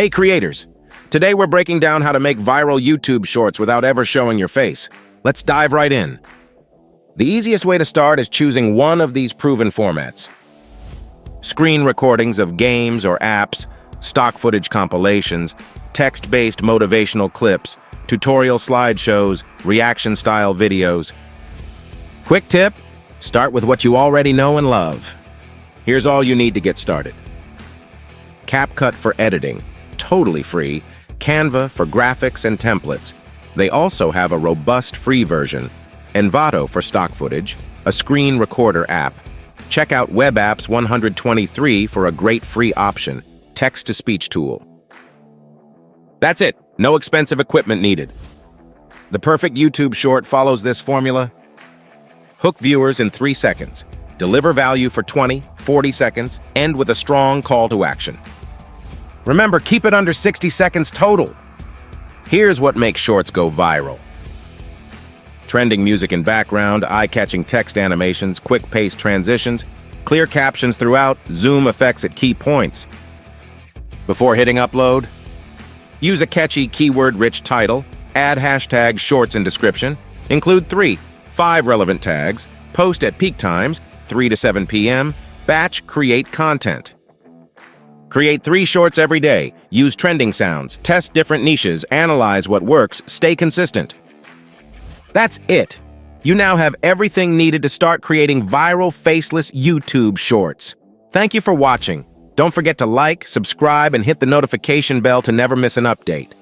Hey creators! Today we're breaking down how to make viral YouTube shorts without ever showing your face. Let's dive right in. The easiest way to start is choosing one of these proven formats. Screen recordings of games or apps, stock footage compilations, text-based motivational clips, tutorial slideshows, reaction-style videos. Quick tip: start with what you already know and love. Here's all you need to get started. CapCut for editing, totally free. Canva for graphics and templates. They also have a robust free version. Envato for stock footage, a screen recorder app. Check out WebApps 123 for a great free option, text-to-speech tool. That's it, no expensive equipment needed. The perfect YouTube short follows this formula. Hook viewers in 3 seconds. Deliver value for 20, 40 seconds, end with a strong call to action. Remember, keep it under 60 seconds total. Here's what makes shorts go viral. Trending music in background, eye-catching text animations, quick-paced transitions, clear captions throughout, zoom effects at key points. Before hitting upload, use a catchy keyword-rich title, add hashtag shorts in description, include 3-5 relevant tags, post at peak times, 3 to 7 p.m., batch create content. Create 3 shorts every day, use trending sounds, test different niches, analyze what works, stay consistent. That's it. You now have everything needed to start creating viral, faceless YouTube shorts. Thank you for watching. Don't forget to like, subscribe, and hit the notification bell to never miss an update.